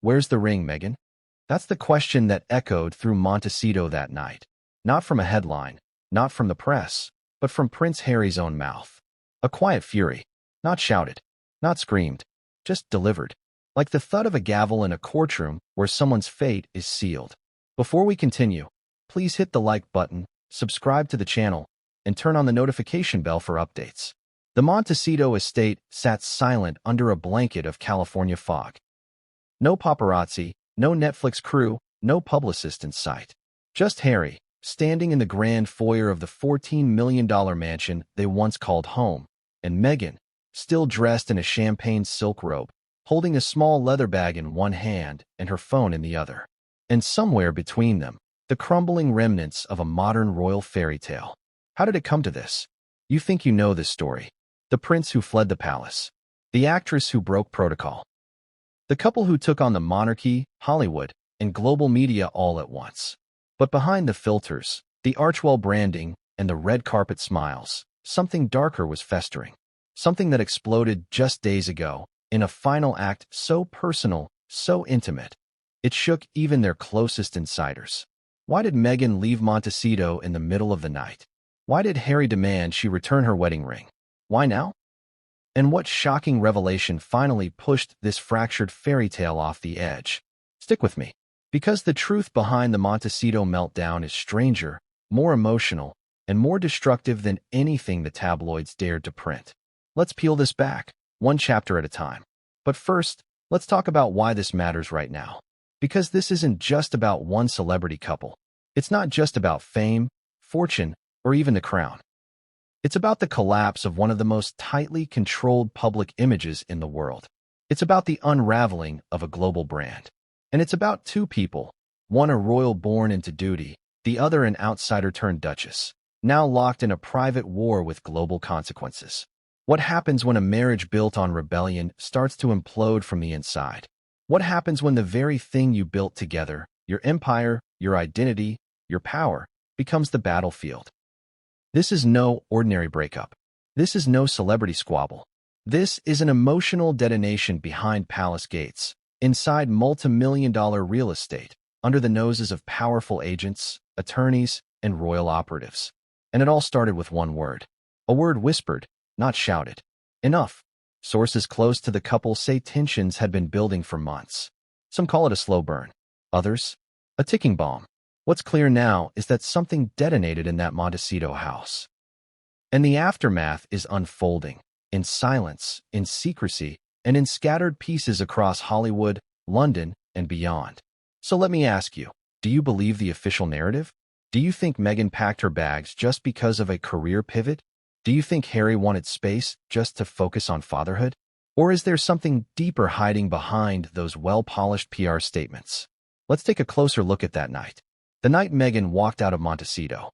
"Where's the ring, Meghan?" That's the question that echoed through Montecito that night. Not from a headline, not from the press, but from Prince Harry's own mouth. A quiet fury, not shouted, not screamed, just delivered, like the thud of a gavel in a courtroom where someone's fate is sealed. Before we continue, please hit the like button, subscribe to the channel, and turn on the notification bell for updates. The Montecito estate sat silent under a blanket of California fog. No paparazzi, no Netflix crew, no publicist in sight. Just Harry, standing in the grand foyer of the $14 million mansion they once called home, and Meghan, still dressed in a champagne silk robe, holding a small leather bag in one hand and her phone in the other. And somewhere between them, the crumbling remnants of a modern royal fairy tale. How did it come to this? You think you know this story. The prince who fled the palace. The actress who broke protocol. The couple who took on the monarchy, Hollywood, and global media all at once. But behind the filters, the Archwell branding, and the red carpet smiles, something darker was festering. Something that exploded just days ago, in a final act so personal, so intimate. It shook even their closest insiders. Why did Meghan leave Montecito in the middle of the night? Why did Harry demand she return her wedding ring? Why now? And what shocking revelation finally pushed this fractured fairy tale off the edge? Stick with me, because the truth behind the Montecito meltdown is stranger, more emotional, and more destructive than anything the tabloids dared to print. Let's peel this back, one chapter at a time. But first, let's talk about why this matters right now. Because this isn't just about one celebrity couple. It's not just about fame, fortune, or even the crown. It's about the collapse of one of the most tightly controlled public images in the world. It's about the unraveling of a global brand. And it's about two people, one a royal born into duty, the other an outsider turned duchess, now locked in a private war with global consequences. What happens when a marriage built on rebellion starts to implode from the inside? What happens when the very thing you built together, your empire, your identity, your power, becomes the battlefield? This is no ordinary breakup. This is no celebrity squabble. This is an emotional detonation behind palace gates, inside multi-million-dollar real estate, under the noses of powerful agents, attorneys, and royal operatives. And it all started with one word. A word whispered, not shouted. Enough. Sources close to the couple say tensions had been building for months. Some call it a slow burn. Others, a ticking bomb. What's clear now is that something detonated in that Montecito house. And the aftermath is unfolding, in silence, in secrecy, and in scattered pieces across Hollywood, London, and beyond. So let me ask you, do you believe the official narrative? Do you think Meghan packed her bags just because of a career pivot? Do you think Harry wanted space just to focus on fatherhood? Or is there something deeper hiding behind those well-polished PR statements? Let's take a closer look at that night. The night Meghan walked out of Montecito.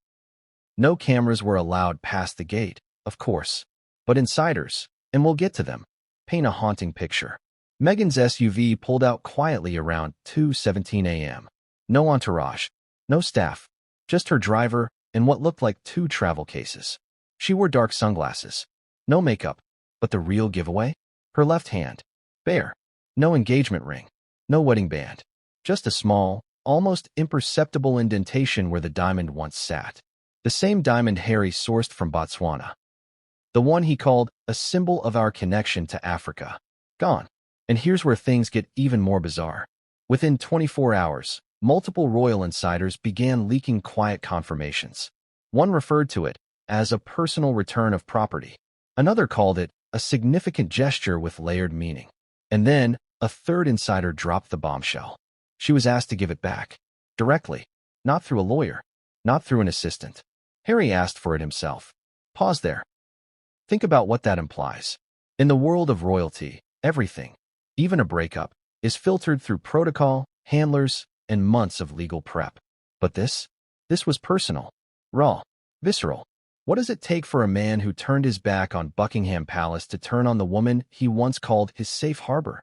No cameras were allowed past the gate, of course. But insiders, and we'll get to them, paint a haunting picture. Meghan's SUV pulled out quietly around 2:17 a.m. No entourage, no staff, just her driver and what looked like two travel cases. She wore dark sunglasses. No makeup, but the real giveaway? Her left hand, bare. No engagement ring, no wedding band. Just a small, almost imperceptible indentation where the diamond once sat. The same diamond Harry sourced from Botswana. The one he called a symbol of our connection to Africa. Gone. And here's where things get even more bizarre. Within 24 hours, multiple royal insiders began leaking quiet confirmations. One referred to it as a personal return of property. Another called it a significant gesture with layered meaning. And then, a third insider dropped the bombshell. She was asked to give it back. Directly. Not through a lawyer. Not through an assistant. Harry asked for it himself. Pause there. Think about what that implies. In the world of royalty, everything, even a breakup, is filtered through protocol, handlers, and months of legal prep. But this was personal, raw, visceral. What does it take for a man who turned his back on Buckingham Palace to turn on the woman he once called his safe harbor?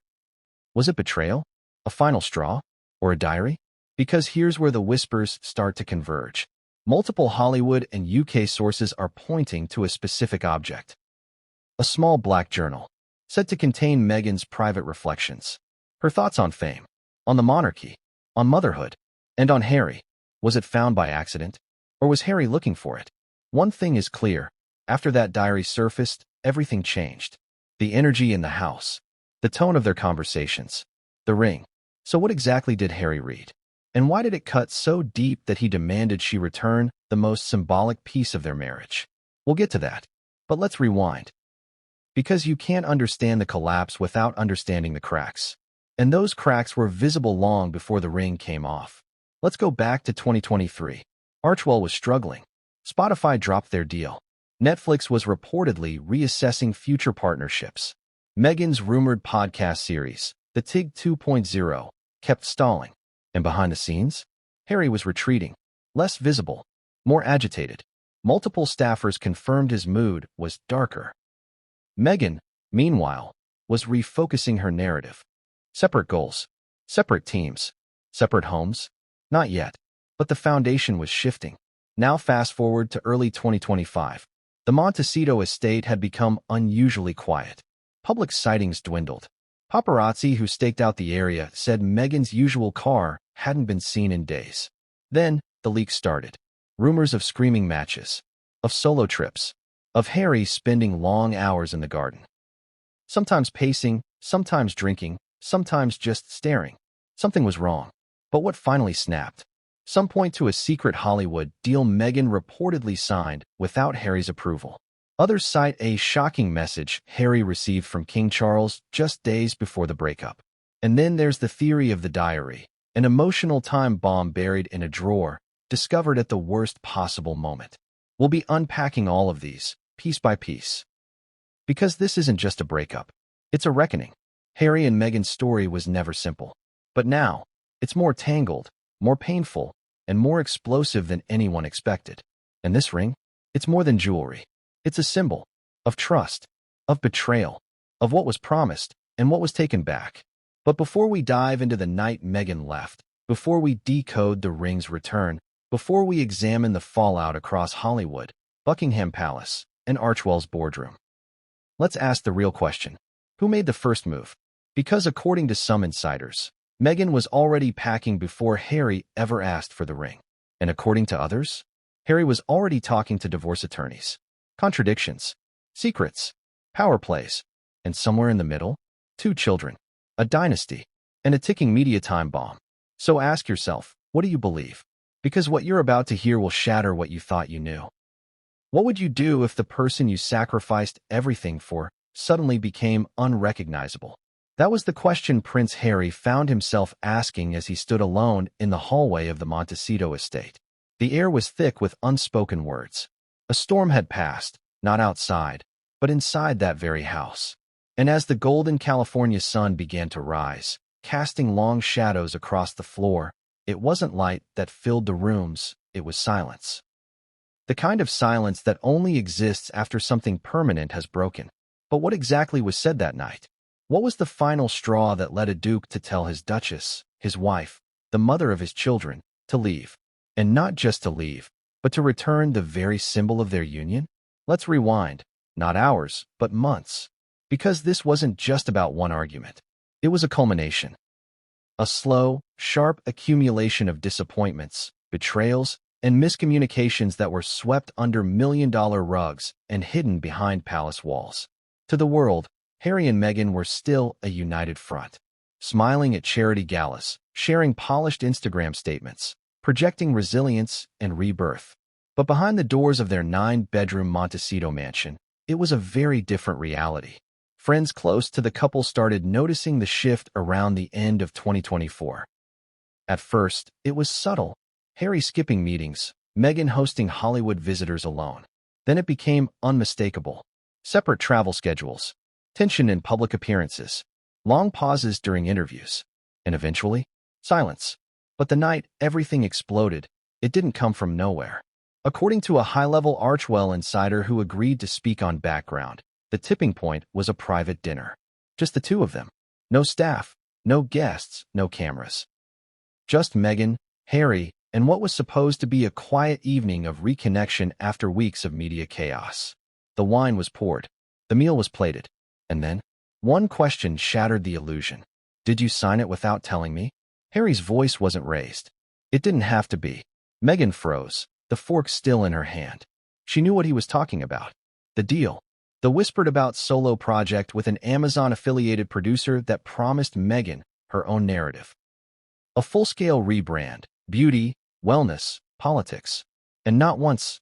Was it betrayal? A final straw? Or a diary? Because here's where the whispers start to converge. Multiple Hollywood and UK sources are pointing to a specific object. A small black journal, said to contain Meghan's private reflections. Her thoughts on fame, On the monarchy? On motherhood? And on Harry? Was it found by accident? Or was Harry looking for it? One thing is clear. After that diary surfaced, everything changed. The energy in the house. The tone of their conversations. The ring. So what exactly did Harry read? And why did it cut so deep that he demanded she return the most symbolic piece of their marriage? We'll get to that. But let's rewind. Because you can't understand the collapse without understanding the cracks. And those cracks were visible long before the ring came off. Let's go back to 2023. Archewell was struggling. Spotify dropped their deal. Netflix was reportedly reassessing future partnerships. Meghan's rumored podcast series, The TIG 2.0, kept stalling. And behind the scenes, Harry was retreating, less visible, more agitated. Multiple staffers confirmed his mood was darker. Meghan, meanwhile, was refocusing her narrative. Separate goals, separate teams, separate homes? Not yet, but the foundation was shifting. Now fast forward to early 2025. The Montecito estate had become unusually quiet. Public sightings dwindled. Paparazzi who staked out the area said Meghan's usual car hadn't been seen in days. Then, the leaks started. Rumors of screaming matches, of solo trips, of Harry spending long hours in the garden. Sometimes pacing, sometimes drinking, sometimes just staring. Something was wrong. But what finally snapped? Some point to a secret Hollywood deal Meghan reportedly signed without Harry's approval. Others cite a shocking message Harry received from King Charles just days before the breakup. And then there's the theory of the diary, an emotional time bomb buried in a drawer, discovered at the worst possible moment. We'll be unpacking all of these, piece by piece. Because this isn't just a breakup. It's a reckoning. Harry and Meghan's story was never simple. But now, it's more tangled, more painful, and more explosive than anyone expected. And this ring? It's more than jewelry. It's a symbol of trust, of betrayal, of what was promised and what was taken back. But before we dive into the night Meghan left, before we decode the ring's return, before we examine the fallout across Hollywood, Buckingham Palace, and Archewell's boardroom, let's ask the real question. Who made the first move? Because according to some insiders, Meghan was already packing before Harry ever asked for the ring. And according to others, Harry was already talking to divorce attorneys. Contradictions, secrets, power plays, and somewhere in the middle, 2 children, a dynasty, and a ticking media time bomb. So ask yourself, what do you believe? Because what you're about to hear will shatter what you thought you knew. What would you do if the person you sacrificed everything for suddenly became unrecognizable? That was the question Prince Harry found himself asking as he stood alone in the hallway of the Montecito estate. The air was thick with unspoken words. A storm had passed, not outside, but inside that very house. And as the golden California sun began to rise, casting long shadows across the floor, it wasn't light that filled the rooms, it was silence. The kind of silence that only exists after something permanent has broken. But what exactly was said that night? What was the final straw that led a duke to tell his duchess, his wife, the mother of his children, to leave? And not just to leave, but to return the very symbol of their union? Let's rewind, not hours, but months. Because this wasn't just about one argument. It was a culmination. A slow, sharp accumulation of disappointments, betrayals, and miscommunications that were swept under million-dollar rugs and hidden behind palace walls. To the world, Harry and Meghan were still a united front, smiling at charity galas, sharing polished Instagram statements, projecting resilience and rebirth. But behind the doors of their 9-bedroom Montecito mansion, it was a very different reality. Friends close to the couple started noticing the shift around the end of 2024. At first, it was subtle. Harry skipping meetings, Meghan hosting Hollywood visitors alone. Then it became unmistakable. Separate travel schedules, tension in public appearances, long pauses during interviews, and eventually, silence. But the night everything exploded, it didn't come from nowhere. According to a high-level Archewell insider who agreed to speak on background, the tipping point was a private dinner. Just the two of them. No staff, no guests, no cameras. Just Meghan, Harry, and what was supposed to be a quiet evening of reconnection after weeks of media chaos. The wine was poured. The meal was plated. And then, one question shattered the illusion. Did you sign it without telling me? Harry's voice wasn't raised. It didn't have to be. Meghan froze, the fork still in her hand. She knew what he was talking about. The deal. The whispered about solo project with an Amazon-affiliated producer that promised Meghan her own narrative. A full-scale rebrand, beauty, wellness, politics. And not once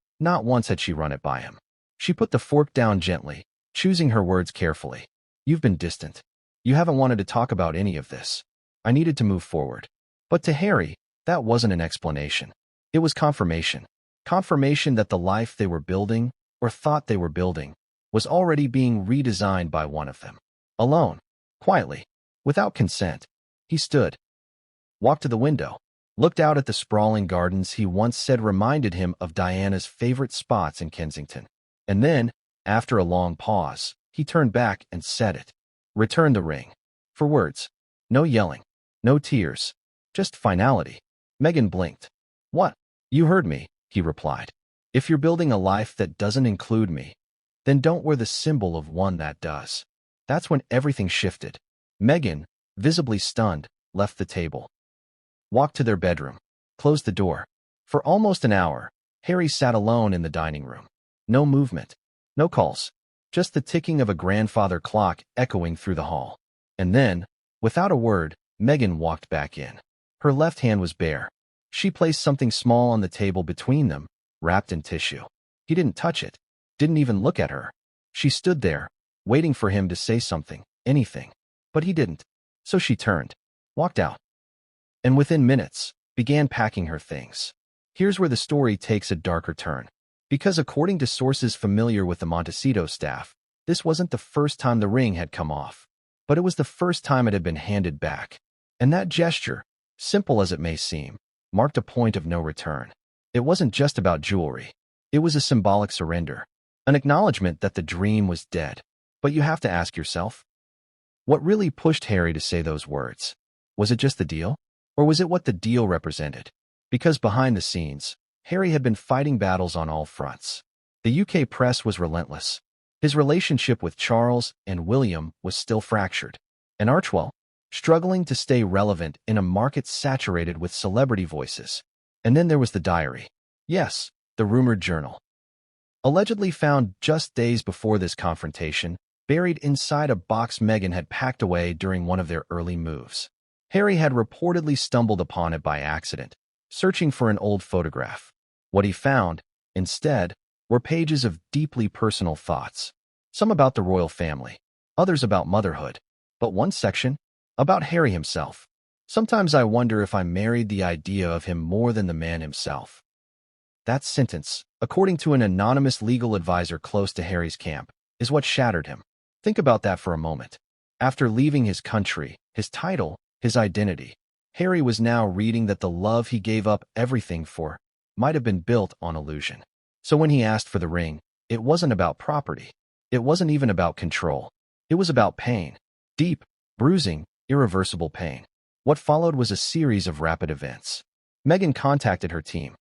had she run it by him. She put the fork down gently, choosing her words carefully. You've been distant. You haven't wanted to talk about any of this. I needed to move forward. But to Harry, that wasn't an explanation. It was confirmation. Confirmation that the life they were building, or thought they were building, was already being redesigned by one of them. Alone, quietly, without consent, he stood, walked to the window, looked out at the sprawling gardens he once said reminded him of Diana's favorite spots in Kensington. And then, after a long pause, he turned back and said it. Return the ring. For words. No yelling. No tears. Just finality. Meghan blinked. What? You heard me, he replied. If you're building a life that doesn't include me, then don't wear the symbol of one that does. That's when everything shifted. Meghan, visibly stunned, left the table. Walked to their bedroom. Closed the door. For almost an hour, Harry sat alone in the dining room. No movement. No calls. Just the ticking of a grandfather clock echoing through the hall. And then, without a word, Meghan walked back in. Her left hand was bare. She placed something small on the table between them, wrapped in tissue. He didn't touch it. Didn't even look at her. She stood there, waiting for him to say something, anything. But he didn't. So she turned, walked out, and within minutes, began packing her things. Here's where the story takes a darker turn. Because according to sources familiar with the Montecito staff, this wasn't the first time the ring had come off, but it was the first time it had been handed back. And that gesture, simple as it may seem, marked a point of no return. It wasn't just about jewelry. It was a symbolic surrender, an acknowledgement that the dream was dead. But you have to ask yourself, what really pushed Harry to say those words? Was it just the deal? Or was it what the deal represented? Because behind the scenes, Harry had been fighting battles on all fronts. The UK press was relentless. His relationship with Charles and William was still fractured. And Archewell, struggling to stay relevant in a market saturated with celebrity voices. And then there was the diary. Yes, the rumored journal. Allegedly found just days before this confrontation, buried inside a box Meghan had packed away during one of their early moves. Harry had reportedly stumbled upon it by accident, searching for an old photograph. What he found, instead, were pages of deeply personal thoughts. Some about the royal family, others about motherhood, but one section about Harry himself. Sometimes I wonder if I married the idea of him more than the man himself. That sentence, according to an anonymous legal advisor close to Harry's camp, is what shattered him. Think about that for a moment. After leaving his country, his title, his identity, Harry was now reading that the love he gave up everything for might have been built on illusion. So when he asked for the ring, it wasn't about property. It wasn't even about control. It was about pain. Deep, bruising, irreversible pain. What followed was a series of rapid events. Meghan contacted her team.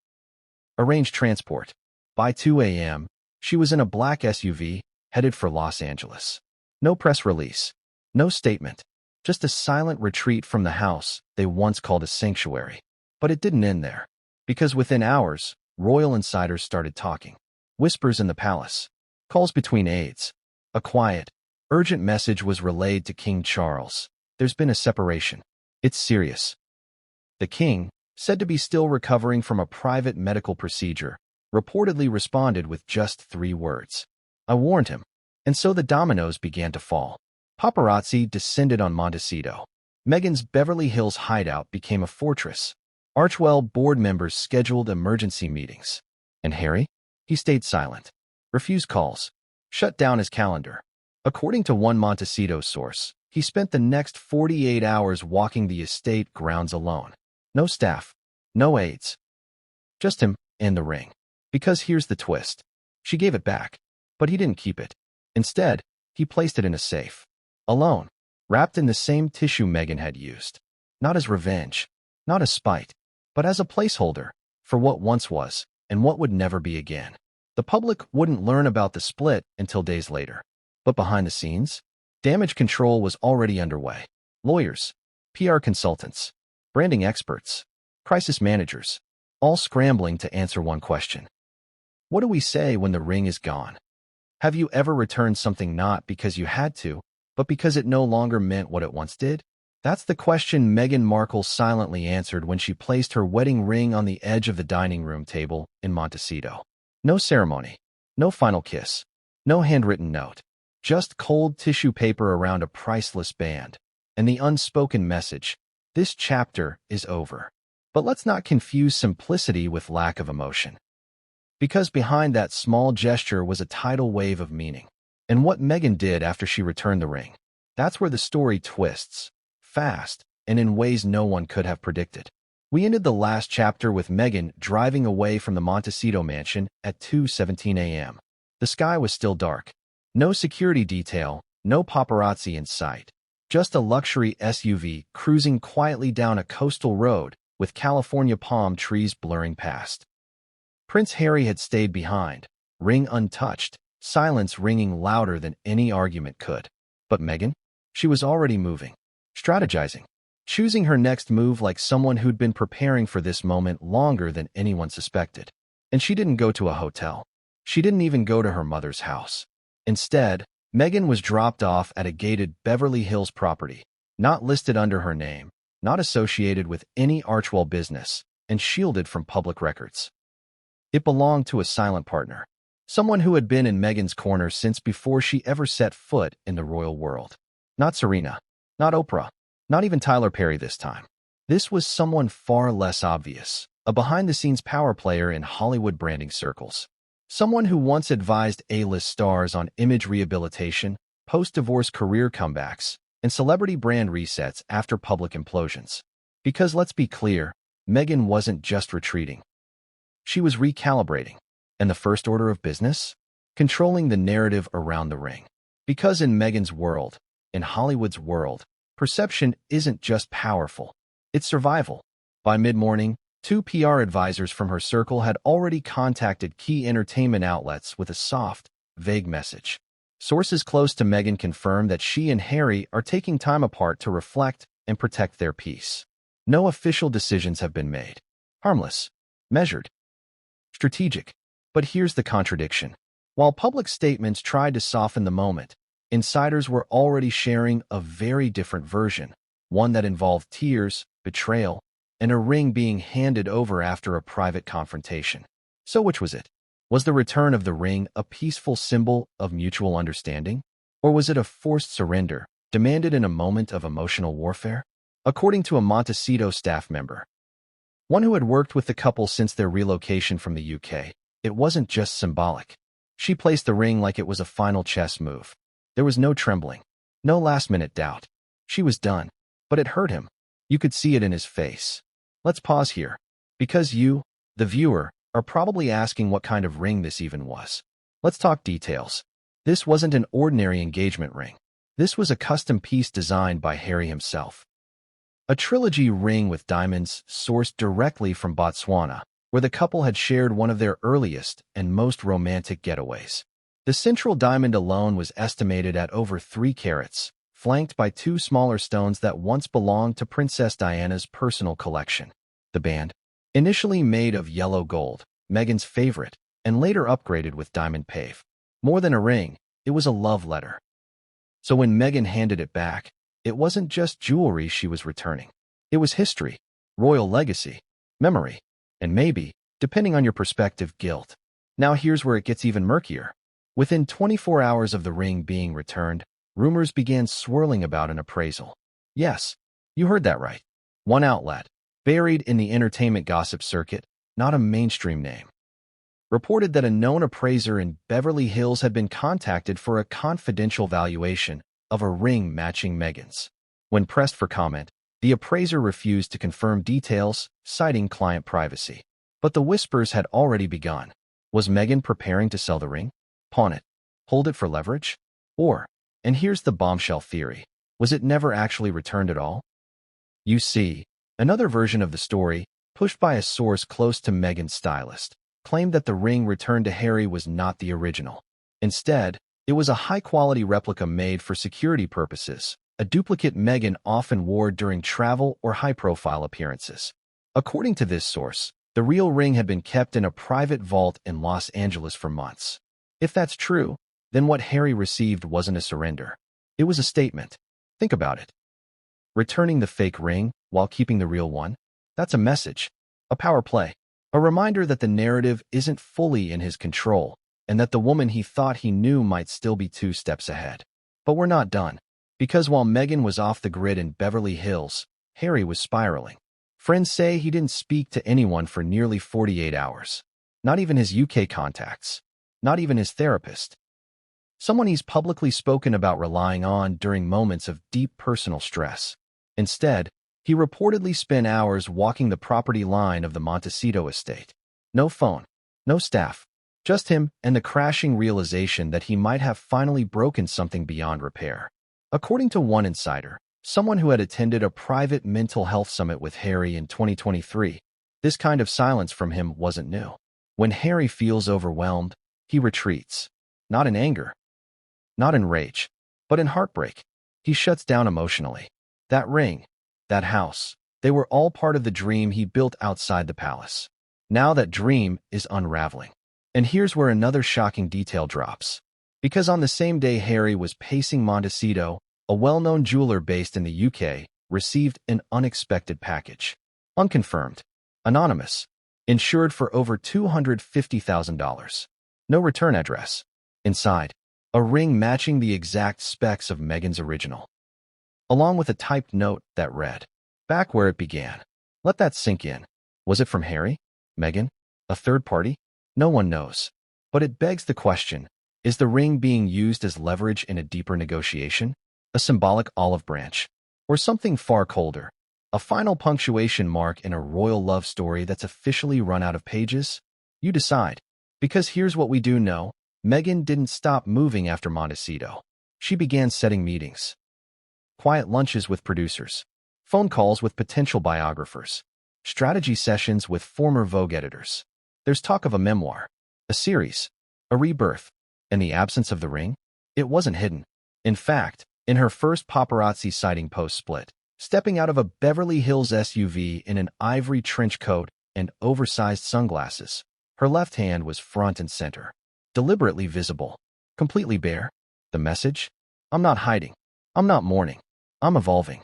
Arranged transport. By 2 a.m., she was in a black SUV, headed for Los Angeles. No press release. No statement. Just a silent retreat from the house they once called a sanctuary. But it didn't end there. Because within hours, royal insiders started talking. Whispers in the palace. Calls between aides. A quiet, urgent message was relayed to King Charles. There's been a separation. It's serious. The king, said to be still recovering from a private medical procedure, reportedly responded with just 3 words. I warned him. And so the dominoes began to fall. Paparazzi descended on Montecito. Meghan's Beverly Hills hideout became a fortress. Archewell board members scheduled emergency meetings. And Harry? He stayed silent. Refused calls. Shut down his calendar. According to one Montecito source, he spent the next 48 hours walking the estate grounds alone. No staff. No aides. Just him and the ring. Because here's the twist. She gave it back. But he didn't keep it. Instead, he placed it in a safe. Alone. Wrapped in the same tissue Meghan had used. Not as revenge. Not as spite. But as a placeholder for what once was and what would never be again. The public wouldn't learn about the split until days later. But behind the scenes, damage control was already underway. Lawyers, PR consultants, branding experts, crisis managers, all scrambling to answer one question. What do we say when the ring is gone? Have you ever returned something not because you had to, but because it no longer meant what it once did? That's the question Meghan Markle silently answered when she placed her wedding ring on the edge of the dining room table in Montecito. No ceremony, no final kiss, no handwritten note, just cold tissue paper around a priceless band, and the unspoken message, this chapter is over. But let's not confuse simplicity with lack of emotion. Because behind that small gesture was a tidal wave of meaning. And what Meghan did after she returned the ring, that's where the story twists, fast, and in ways no one could have predicted. We ended the last chapter with Meghan driving away from the Montecito mansion at 2:17 a.m. The sky was still dark. No security detail, no paparazzi in sight. Just a luxury SUV cruising quietly down a coastal road with California palm trees blurring past. Prince Harry had stayed behind, ring untouched, silence ringing louder than any argument could. But Meghan? She was already moving, strategizing, choosing her next move like someone who'd been preparing for this moment longer than anyone suspected. And she didn't go to a hotel. She didn't even go to her mother's house. Instead, Meghan was dropped off at a gated Beverly Hills property, not listed under her name, not associated with any Archwell business, and shielded from public records. It belonged to a silent partner, someone who had been in Meghan's corner since before she ever set foot in the royal world. Not Serena, not Oprah, not even Tyler Perry this time. This was someone far less obvious, a behind-the-scenes power player in Hollywood branding circles. Someone who once advised A-list stars on image rehabilitation, post-divorce career comebacks, and celebrity brand resets after public implosions. Because let's be clear, Meghan wasn't just retreating. She was recalibrating. And the first order of business? Controlling the narrative around the ring. Because in Meghan's world, in Hollywood's world, perception isn't just powerful, it's survival. By mid-morning, 2 PR advisors from her circle had already contacted key entertainment outlets with a soft, vague message. Sources close to Meghan confirmed that she and Harry are taking time apart to reflect and protect their peace. No official decisions have been made. Harmless, measured, strategic. But here's the contradiction. While public statements tried to soften the moment, insiders were already sharing a very different version, one that involved tears, betrayal, and a ring being handed over after a private confrontation. So which was it? Was the return of the ring a peaceful symbol of mutual understanding? Or was it a forced surrender, demanded in a moment of emotional warfare? According to a Montecito staff member, one who had worked with the couple since their relocation from the UK, it wasn't just symbolic. She placed the ring like it was a final chess move. There was no trembling, no last-minute doubt. She was done. But it hurt him. You could see it in his face. Let's pause here, because you, the viewer, are probably asking what kind of ring this even was. Let's talk details. This wasn't an ordinary engagement ring. This was a custom piece designed by Harry himself. A trilogy ring with diamonds sourced directly from Botswana, where the couple had shared one of their earliest and most romantic getaways. The central diamond alone was estimated at over 3 carats, flanked by 2 smaller stones that once belonged to Princess Diana's personal collection. The band, initially made of yellow gold, Meghan's favorite, and later upgraded with diamond pave. More than a ring, it was a love letter. So when Meghan handed it back, it wasn't just jewelry she was returning. It was history, royal legacy, memory, and maybe, depending on your perspective, guilt. Now here's where it gets even murkier. Within 24 hours of the ring being returned, rumors began swirling about an appraisal. Yes, you heard that right. One outlet, buried in the entertainment gossip circuit, not a mainstream name, reported that a known appraiser in Beverly Hills had been contacted for a confidential valuation of a ring matching Meghan's. When pressed for comment, the appraiser refused to confirm details, citing client privacy. But the whispers had already begun. Was Meghan preparing to sell the ring? Pawn it? Hold it for leverage? Or, and here's the bombshell theory, was it never actually returned at all? You see, another version of the story, pushed by a source close to Meghan's stylist, claimed that the ring returned to Harry was not the original. Instead, it was a high-quality replica made for security purposes, a duplicate Meghan often wore during travel or high-profile appearances. According to this source, the real ring had been kept in a private vault in Los Angeles for months. If that's true, then what Harry received wasn't a surrender. It was a statement. Think about it. Returning the fake ring while keeping the real one? That's a message, a power play, a reminder that the narrative isn't fully in his control and that the woman he thought he knew might still be 2 steps ahead. But we're not done, because while Meghan was off the grid in Beverly Hills, Harry was spiraling. Friends say he didn't speak to anyone for nearly 48 hours. Not even his UK contacts. Not even his therapist. Someone he's publicly spoken about relying on during moments of deep personal stress. Instead, he reportedly spent hours walking the property line of the Montecito estate. No phone, no staff, just him and the crashing realization that he might have finally broken something beyond repair. According to one insider, someone who had attended a private mental health summit with Harry in 2023, this kind of silence from him wasn't new. When Harry feels overwhelmed, he retreats. Not in anger, not in rage, but in heartbreak. He shuts down emotionally. That ring, that house, they were all part of the dream he built outside the palace. Now that dream is unraveling. And here's where another shocking detail drops. Because on the same day Harry was pacing Montecito, a well-known jeweler based in the UK received an unexpected package. Unconfirmed, anonymous, insured for over $250,000. No return address. Inside, a ring matching the exact specs of Meghan's original, along with a typed note that read, "Back where it began." Let that sink in. Was it from Harry? Meghan? A third party? No one knows. But it begs the question, is the ring being used as leverage in a deeper negotiation? A symbolic olive branch? Or something far colder? A final punctuation mark in a royal love story that's officially run out of pages? You decide. Because here's what we do know. Meghan didn't stop moving after Montecito. She began setting meetings. Quiet lunches with producers. Phone calls with potential biographers. Strategy sessions with former Vogue editors. There's talk of a memoir, a series, a rebirth. In the absence of the ring, it wasn't hidden. In fact, in her first paparazzi sighting post-split, stepping out of a Beverly Hills SUV in an ivory trench coat and oversized sunglasses, her left hand was front and center. Deliberately visible, completely bare. The message? I'm not hiding. I'm not mourning. I'm evolving.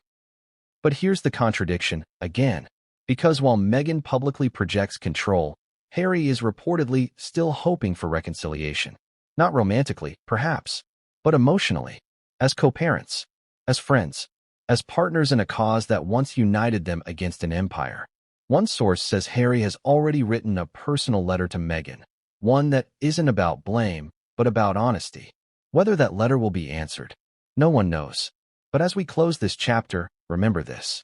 But here's the contradiction, again. Because while Meghan publicly projects control, Harry is reportedly still hoping for reconciliation. Not romantically, perhaps, but emotionally. As co-parents, as friends, as partners in a cause that once united them against an empire. One source says Harry has already written a personal letter to Meghan. One that isn't about blame, but about honesty. Whether that letter will be answered, no one knows. But as we close this chapter, remember this.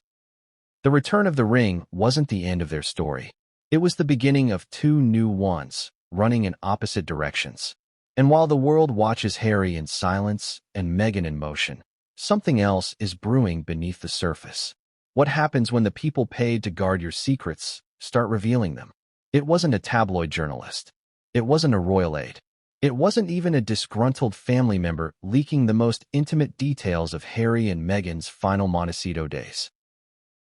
The return of the ring wasn't the end of their story. It was the beginning of 2 new ones, running in opposite directions. And while the world watches Harry in silence and Meghan in motion, something else is brewing beneath the surface. What happens when the people paid to guard your secrets start revealing them? It wasn't a tabloid journalist. It wasn't a royal aide. It wasn't even a disgruntled family member leaking the most intimate details of Harry and Meghan's final Montecito days.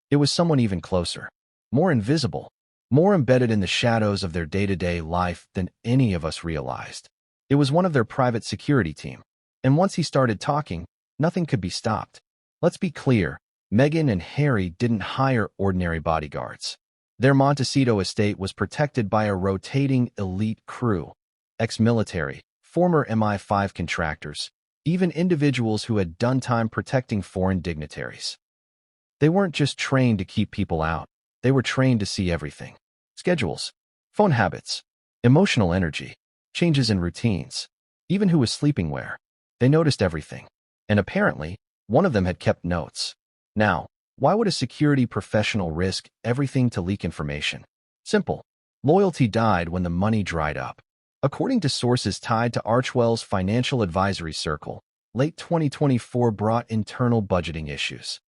It was someone even closer, more invisible, more embedded in the shadows of their day-to-day life than any of us realized. It was one of their private security team. And once he started talking, nothing could be stopped. Let's be clear, Meghan and Harry didn't hire ordinary bodyguards. Their Montecito estate was protected by a rotating elite crew, ex-military, former MI5 contractors, even individuals who had done time protecting foreign dignitaries. They weren't just trained to keep people out, they were trained to see everything. Schedules, phone habits, emotional energy, changes in routines, even who was sleeping where. They noticed everything. And apparently, one of them had kept notes. Now, why would a security professional risk everything to leak information? Simple. Loyalty died when the money dried up. According to sources tied to Archwell's financial advisory circle, late 2024 brought internal budgeting issues.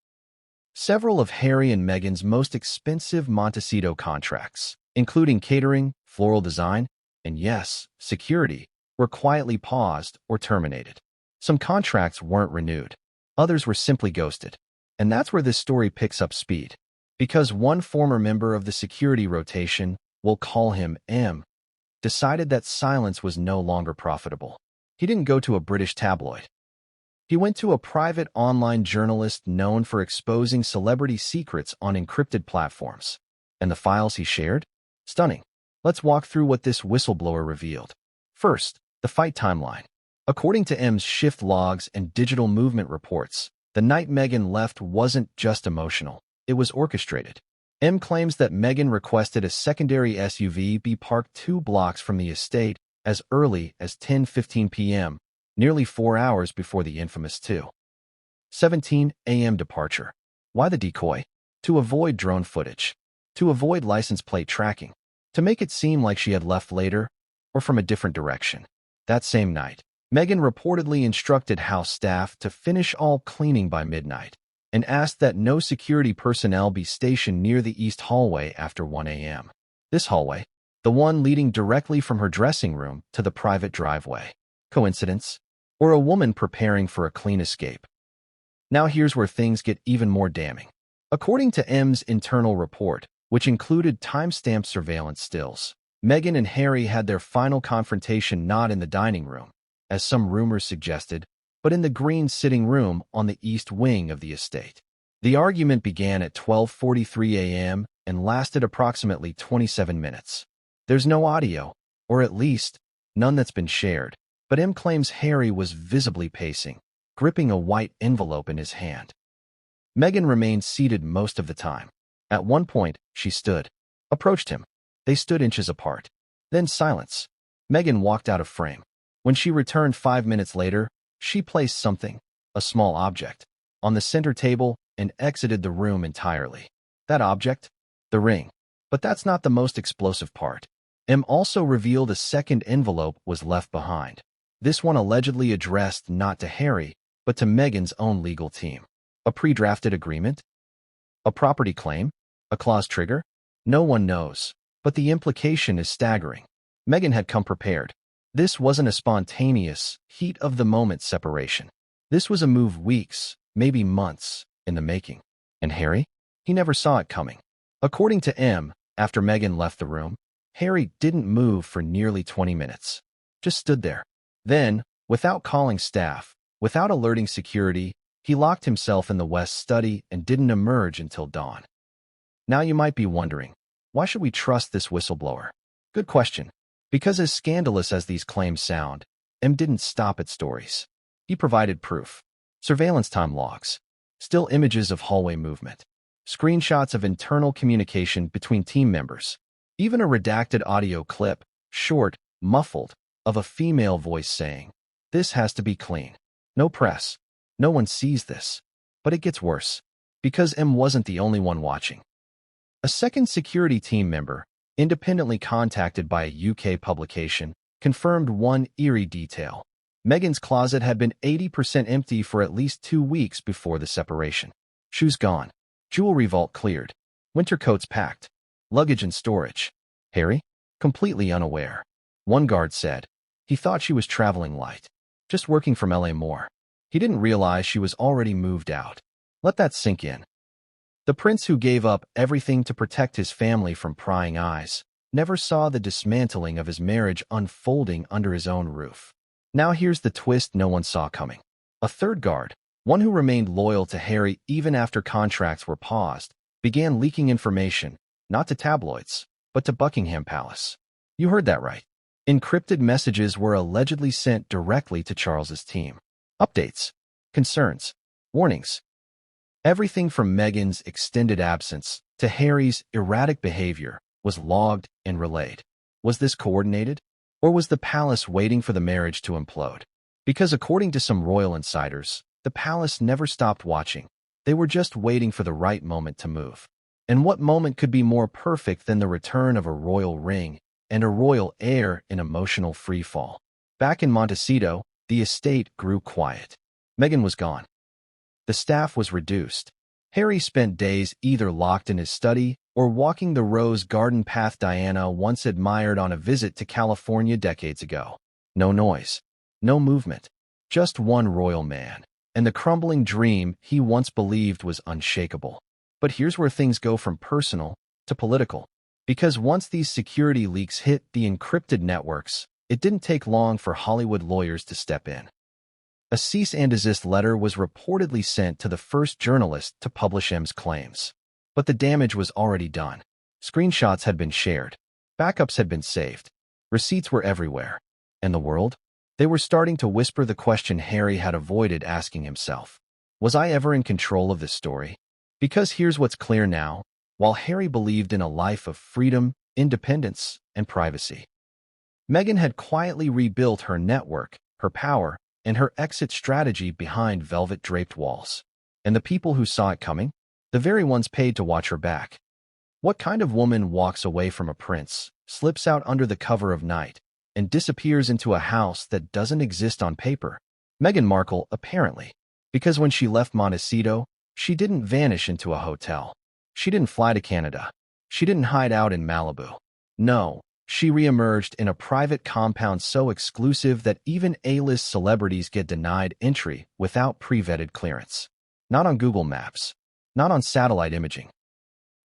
Several of Harry and Meghan's most expensive Montecito contracts, including catering, floral design, and yes, security, were quietly paused or terminated. Some contracts weren't renewed. Others were simply ghosted. And that's where this story picks up speed. Because one former member of the security rotation, we'll call him M, decided that silence was no longer profitable. He didn't go to a British tabloid. He went to a private online journalist known for exposing celebrity secrets on encrypted platforms. And the files he shared? Stunning. Let's walk through what this whistleblower revealed. First, the fight timeline. According to M's shift logs and digital movement reports, the night Meghan left wasn't just emotional, it was orchestrated. M claims that Meghan requested a secondary SUV be parked 2 blocks from the estate as early as 10:15 p.m., nearly 4 hours before the infamous 2:17 a.m. departure. Why the decoy? To avoid drone footage. To avoid license plate tracking. To make it seem like she had left later or from a different direction. That same night, Meghan reportedly instructed house staff to finish all cleaning by midnight and asked that no security personnel be stationed near the east hallway after 1 a.m. This hallway, the one leading directly from her dressing room to the private driveway. Coincidence? Or a woman preparing for a clean escape? Now here's where things get even more damning. According to M's internal report, which included timestamped surveillance stills, Meghan and Harry had their final confrontation not in the dining room, as some rumors suggested, but in the green sitting room on the east wing of the estate. The argument began at 12:43 a.m. and lasted approximately 27 minutes. There's no audio, or at least, none that's been shared, but M claims Harry was visibly pacing, gripping a white envelope in his hand. Meghan remained seated most of the time. At one point, she stood, approached him. They stood inches apart. Then silence. Meghan walked out of frame. When she returned 5 minutes later, she placed something, a small object, on the center table and exited the room entirely. That object? The ring. But that's not the most explosive part. M also revealed a second envelope was left behind. This one allegedly addressed not to Harry, but to Meghan's own legal team. A pre-drafted agreement? A property claim? A clause trigger? No one knows, but the implication is staggering. Meghan had come prepared. This wasn't a spontaneous, heat-of-the-moment separation. This was a move weeks, maybe months, in the making. And Harry? He never saw it coming. According to M, after Meghan left the room, Harry didn't move for nearly 20 minutes. Just stood there. Then, without calling staff, without alerting security, he locked himself in the West study and didn't emerge until dawn. Now you might be wondering, why should we trust this whistleblower? Good question. Because as scandalous as these claims sound, M didn't stop at stories. He provided proof. Surveillance time logs. Still images of hallway movement. Screenshots of internal communication between team members. Even a redacted audio clip, short, muffled, of a female voice saying, "This has to be clean. No press. No one sees this." But it gets worse. Because M wasn't the only one watching. A second security team member, independently contacted by a UK publication, confirmed one eerie detail. Meghan's closet had been 80% empty for at least 2 weeks before the separation. Shoes gone. Jewelry vault cleared. Winter coats packed. Luggage in storage. Harry? Completely unaware. One guard said, he thought she was traveling light. Just working from LA more. He didn't realize she was already moved out. Let that sink in. The prince who gave up everything to protect his family from prying eyes never saw the dismantling of his marriage unfolding under his own roof. Now here's the twist no one saw coming. A third guard, one who remained loyal to Harry even after contracts were paused, began leaking information, not to tabloids, but to Buckingham Palace. You heard that right. Encrypted messages were allegedly sent directly to Charles's team. Updates, concerns, warnings. Everything from Meghan's extended absence to Harry's erratic behavior was logged and relayed. Was this coordinated? Or was the palace waiting for the marriage to implode? Because according to some royal insiders, the palace never stopped watching. They were just waiting for the right moment to move. And what moment could be more perfect than the return of a royal ring and a royal heir in emotional freefall? Back in Montecito, the estate grew quiet. Meghan was gone. The staff was reduced. Harry spent days either locked in his study or walking the rose garden path Diana once admired on a visit to California decades ago. No noise. No movement. Just one royal man, and the crumbling dream he once believed was unshakable. But here's where things go from personal to political. Because once these security leaks hit the encrypted networks, it didn't take long for Hollywood lawyers to step in. A cease and desist letter was reportedly sent to the first journalist to publish M's claims. But the damage was already done. Screenshots had been shared. Backups had been saved. Receipts were everywhere. And the world? They were starting to whisper the question Harry had avoided asking himself. Was I ever in control of this story? Because here's what's clear now. While Harry believed in a life of freedom, independence, and privacy, Meghan had quietly rebuilt her network, her power, and her exit strategy behind velvet-draped walls. And the people who saw it coming? The very ones paid to watch her back. What kind of woman walks away from a prince, slips out under the cover of night, and disappears into a house that doesn't exist on paper? Meghan Markle, apparently. Because when she left Montecito, she didn't vanish into a hotel. She didn't fly to Canada. She didn't hide out in Malibu. No, she reemerged in a private compound so exclusive that even A-list celebrities get denied entry without pre-vetted clearance. Not on Google Maps. Not on satellite imaging.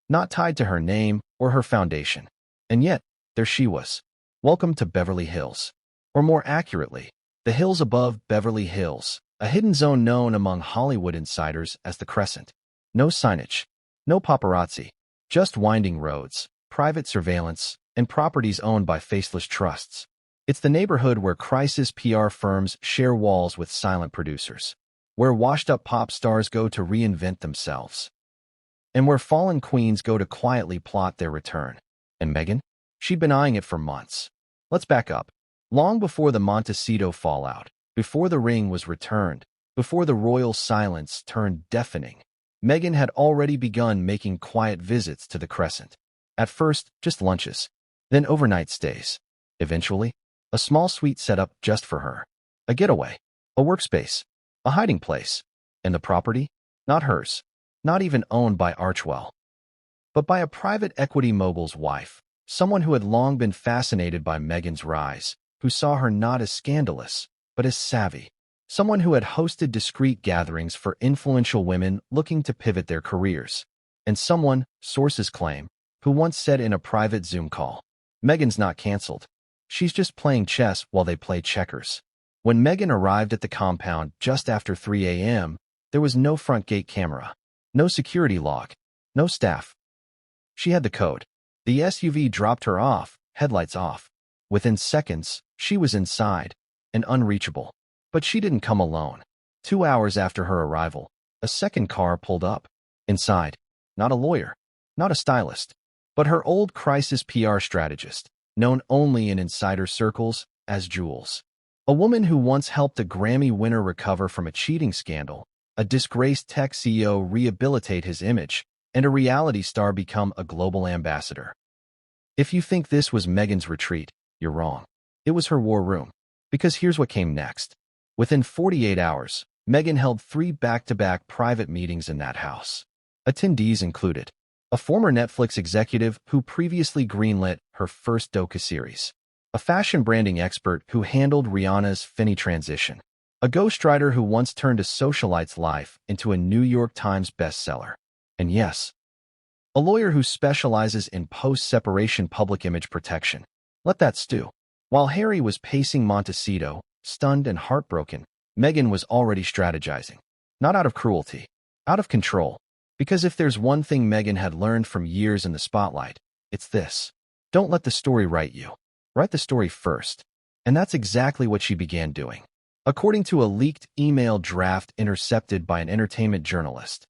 Not tied to her name or her foundation. And yet, there she was. Welcome to Beverly Hills. Or more accurately, the hills above Beverly Hills, a hidden zone known among Hollywood insiders as the Crescent. No signage. No paparazzi. Just winding roads, private surveillance, and properties owned by faceless trusts. It's the neighborhood where crisis PR firms share walls with silent producers. Where washed-up pop stars go to reinvent themselves. And where fallen queens go to quietly plot their return. And Meghan? She'd been eyeing it for months. Let's back up. Long before the Montecito fallout, before the ring was returned, before the royal silence turned deafening, Meghan had already begun making quiet visits to the Crescent. At first, just lunches. Then overnight stays. Eventually, a small suite set up just for her. A getaway. A workspace. A hiding place. And the property? Not hers. Not even owned by Archwell. But by a private equity mogul's wife. Someone who had long been fascinated by Meghan's rise. Who saw her not as scandalous, but as savvy. Someone who had hosted discreet gatherings for influential women looking to pivot their careers. And someone, sources claim, who once said in a private Zoom call, Meghan's not canceled. She's just playing chess while they play checkers. When Meghan arrived at the compound just after 3 a.m., there was no front gate camera, no security log, no staff. She had the code. The SUV dropped her off, headlights off. Within seconds, she was inside, and unreachable. But she didn't come alone. 2 hours after her arrival, a second car pulled up. Inside, not a lawyer, not a stylist, but her old crisis PR strategist, known only in insider circles as Jules. A woman who once helped a Grammy winner recover from a cheating scandal, a disgraced tech CEO rehabilitate his image, and a reality star become a global ambassador. If you think this was Meghan's retreat, you're wrong. It was her war room. Because here's what came next. Within 48 hours, Meghan held 3 back-to-back private meetings in that house. Attendees included a former Netflix executive who previously greenlit her first docuseries, a fashion branding expert who handled Rihanna's Finny transition, a ghostwriter who once turned a socialite's life into a New York Times bestseller, and yes, a lawyer who specializes in post-separation public image protection. Let that stew. While Harry was pacing Montecito, stunned and heartbroken, Meghan was already strategizing. Not out of cruelty, out of control. Because if there's one thing Meghan had learned from years in the spotlight, it's this. Don't let the story write you. Write the story first. And that's exactly what she began doing. According to a leaked email draft intercepted by an entertainment journalist,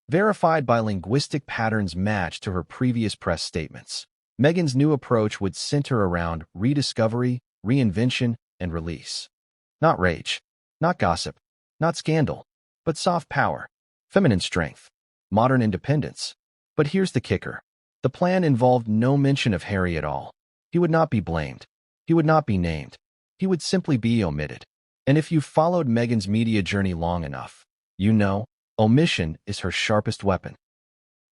verified by linguistic patterns matched to her previous press statements, Meghan's new approach would center around rediscovery, reinvention, and release. Not rage, not gossip, not scandal, but soft power, feminine strength, modern independence. But here's the kicker. The plan involved no mention of Harry at all. He would not be blamed. He would not be named. He would simply be omitted. And if you've followed Meghan's media journey long enough, you know, omission is her sharpest weapon.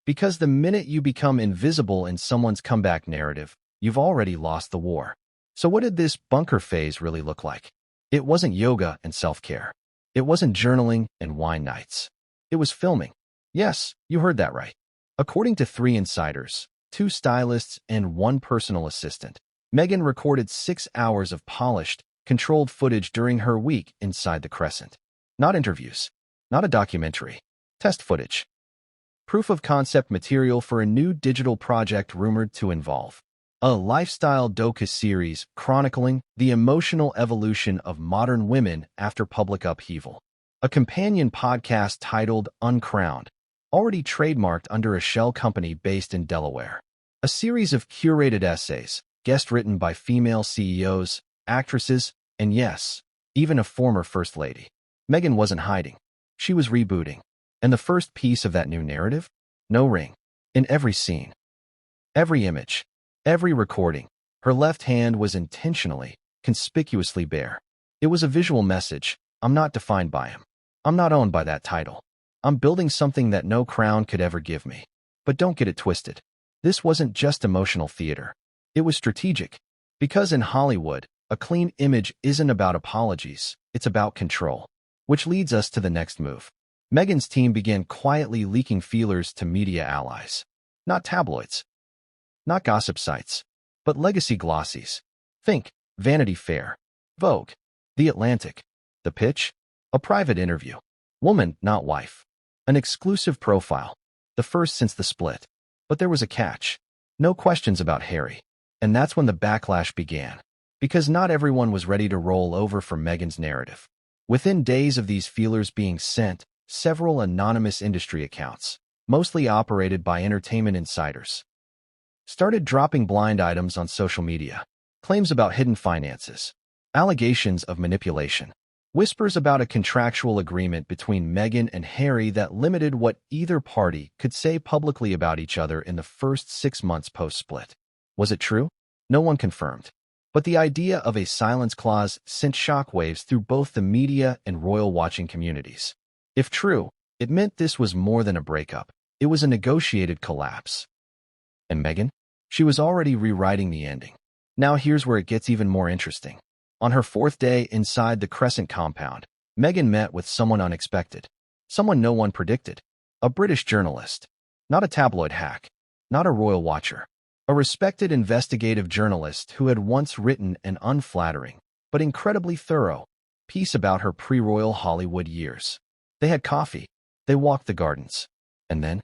Because the minute you become invisible in someone's comeback narrative, you've already lost the war. So what did this bunker phase really look like? It wasn't yoga and self-care. It wasn't journaling and wine nights. It was filming. Yes, you heard that right. According to 3 insiders, 2 stylists, and 1 personal assistant, Meghan recorded 6 hours of polished, controlled footage during her week inside the Crescent. Not interviews. Not a documentary. Test footage. Proof of concept material for a new digital project rumored to involve a lifestyle docu-series chronicling the emotional evolution of modern women after public upheaval. A companion podcast titled Uncrowned, already trademarked under a shell company based in Delaware. A series of curated essays, guest written by female CEOs, actresses, and yes, even a former First Lady. Meghan wasn't hiding. She was rebooting. And the first piece of that new narrative? No ring. In every scene. Every image. Every recording. Her left hand was intentionally, conspicuously bare. It was a visual message. I'm not defined by him. I'm not owned by that title. I'm building something that no crown could ever give me. But don't get it twisted. This wasn't just emotional theater. It was strategic. Because in Hollywood, a clean image isn't about apologies. It's about control. Which leads us to the next move. Meghan's team began quietly leaking feelers to media allies. Not tabloids. Not gossip sites. But legacy glossies. Think Vanity Fair, Vogue, The Atlantic. The pitch? A private interview. Woman, not wife. An exclusive profile. The first since the split. But there was a catch. No questions about Harry. And that's when the backlash began. Because not everyone was ready to roll over for Meghan's narrative. Within days of these feelers being sent, several anonymous industry accounts, mostly operated by entertainment insiders, started dropping blind items on social media. Claims about hidden finances, allegations of manipulation, whispers about a contractual agreement between Meghan and Harry that limited what either party could say publicly about each other in the first 6 months post-split. Was it true? No one confirmed. But the idea of a silence clause sent shockwaves through both the media and royal watching communities. If true, it meant this was more than a breakup. It was a negotiated collapse. And Meghan? She was already rewriting the ending. Now here's where it gets even more interesting. On her 4th day inside the Crescent compound, Meghan met with someone unexpected. Someone no one predicted. A British journalist. Not a tabloid hack. Not a royal watcher. A respected investigative journalist who had once written an unflattering, but incredibly thorough, piece about her pre-royal Hollywood years. They had coffee. They walked the gardens. And then?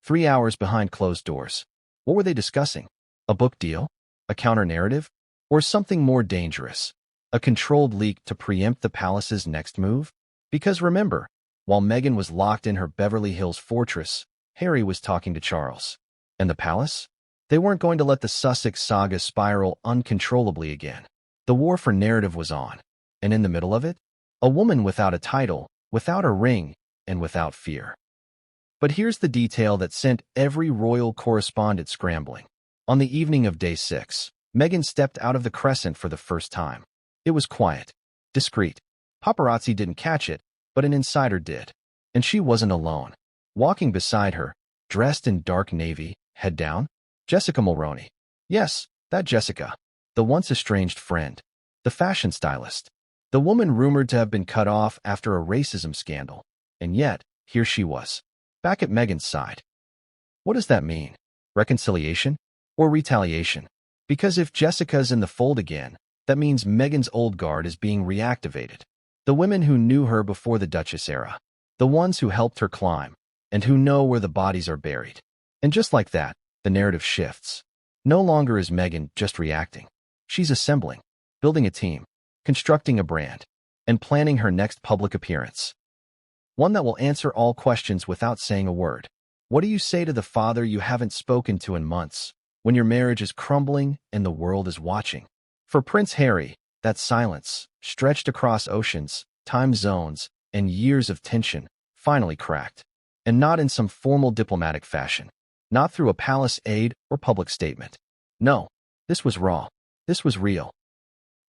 3 hours behind closed doors. What were they discussing? A book deal? A counter-narrative? Or something more dangerous? A controlled leak to preempt the palace's next move? Because remember, while Meghan was locked in her Beverly Hills fortress, Harry was talking to Charles. And the palace? They weren't going to let the Sussex saga spiral uncontrollably again. The war for narrative was on. And in the middle of it, a woman without a title, without a ring, and without fear. But here's the detail that sent every royal correspondent scrambling. On the evening of day 6, Meghan stepped out of the Crescent for the first time. It was quiet, discreet. Paparazzi didn't catch it, but an insider did. And she wasn't alone. Walking beside her, dressed in dark navy, head down, Jessica Mulroney. Yes, that Jessica. The once estranged friend. The fashion stylist. The woman rumored to have been cut off after a racism scandal. And yet, here she was. Back at Meghan's side. What does that mean? Reconciliation? Or retaliation? Because if Jessica's in the fold again, that means Meghan's old guard is being reactivated. The women who knew her before the Duchess era. The ones who helped her climb. And who know where the bodies are buried. And just like that, the narrative shifts. No longer is Meghan just reacting. She's assembling, building a team, constructing a brand, and planning her next public appearance. One that will answer all questions without saying a word. What do you say to the father you haven't spoken to in months, when your marriage is crumbling and the world is watching? For Prince Harry, that silence, stretched across oceans, time zones, and years of tension, finally cracked. And not in some formal diplomatic fashion. Not through a palace aide or public statement. No, this was raw. This was real.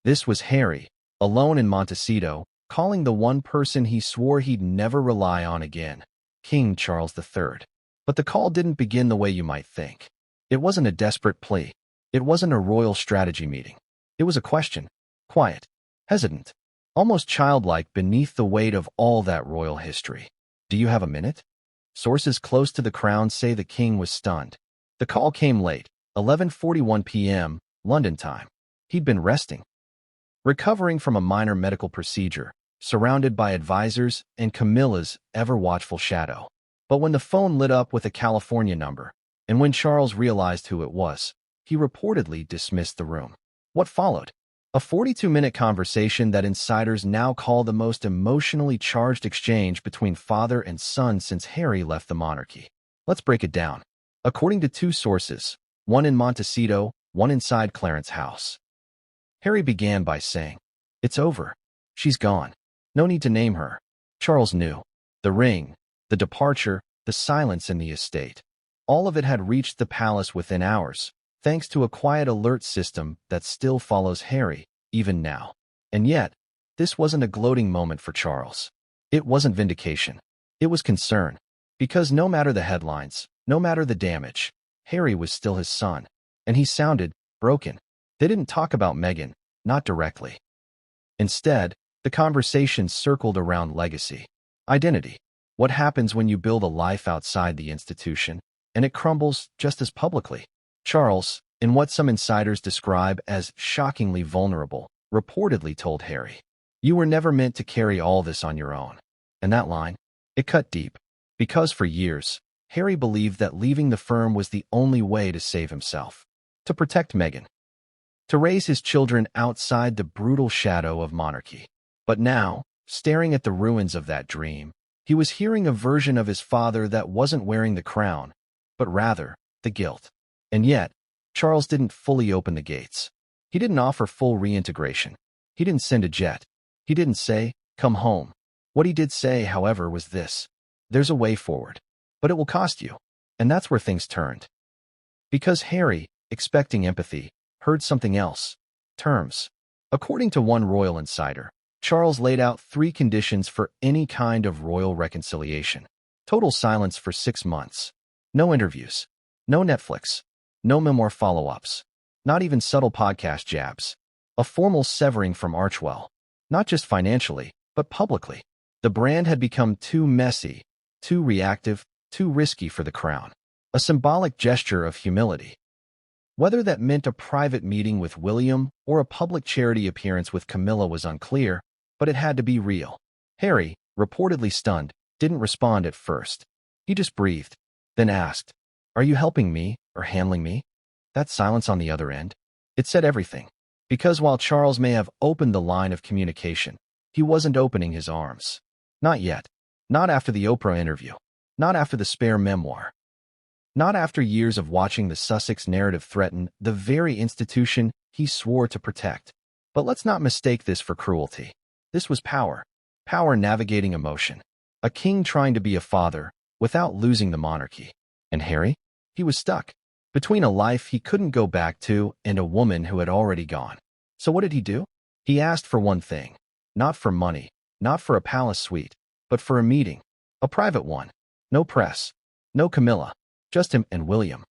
This was Harry, alone in Montecito, calling the one person he swore he'd never rely on again, King Charles III. But the call didn't begin the way you might think. It wasn't a desperate plea. It wasn't a royal strategy meeting. It was a question. Quiet. Hesitant. almost childlike beneath the weight of all that royal history. "Do you have a minute?" Sources close to the crown say the king was stunned. The call came late, 11:41 p.m., London time. He'd been resting, recovering from a minor medical procedure, surrounded by advisors and Camilla's ever-watchful shadow. But when the phone lit up with a California number, and when Charles realized who it was, he reportedly dismissed the room. What followed? A 42-minute conversation that insiders now call the most emotionally charged exchange between father and son since Harry left the monarchy. Let's break it down. According to two sources, one in Montecito, one inside Clarence's house, Harry began by saying, "It's over. She's gone. No need to name her." Charles knew. The ring, the departure, the silence in the estate. All of it had reached the palace within hours, thanks to a quiet alert system that still follows Harry, even now. And yet, this wasn't a gloating moment for Charles. It wasn't vindication. It was concern. Because no matter the headlines, no matter the damage, Harry was still his son. And he sounded broken. They didn't talk about Meghan, not directly. Instead, the conversation circled around legacy, identity. What happens when you build a life outside the institution, and it crumbles just as publicly? Charles, in what some insiders describe as shockingly vulnerable, reportedly told Harry, "You were never meant to carry all this on your own." And that line, it cut deep. Because for years, Harry believed that leaving the firm was the only way to save himself, to protect Meghan, to raise his children outside the brutal shadow of monarchy. But now, staring at the ruins of that dream, he was hearing a version of his father that wasn't wearing the crown, but rather the guilt. And yet, Charles didn't fully open the gates. He didn't offer full reintegration. He didn't send a jet. He didn't say, "Come home." What he did say, however, was this: "There's a way forward, but it will cost you." And that's where things turned. Because Harry, expecting empathy, heard something else: terms. According to one royal insider, Charles laid out 3 conditions for any kind of royal reconciliation. Total silence for 6 months. No interviews. No Netflix. No memoir follow-ups. Not even subtle podcast jabs. A formal severing from Archewell. Not just financially, but publicly. The brand had become too messy, too reactive, too risky for the crown. A symbolic gesture of humility. Whether that meant a private meeting with William or a public charity appearance with Camilla was unclear, but it had to be real. Harry, reportedly stunned, didn't respond at first. He just breathed, then asked, "Are you helping me or handling me?" That silence on the other end, it said everything. Because while Charles may have opened the line of communication, he wasn't opening his arms. Not yet. Not after the Oprah interview. Not after the spare memoir. Not after years of watching the Sussex narrative threaten the very institution he swore to protect. But let's not mistake this for cruelty. This was power. Power navigating emotion. A king trying to be a father without losing the monarchy. And Harry? He was stuck between a life he couldn't go back to and a woman who had already gone. So what did he do? He asked for one thing. Not for money, not for a palace suite, but for a meeting. A private one. No press. No Camilla. Just him and William.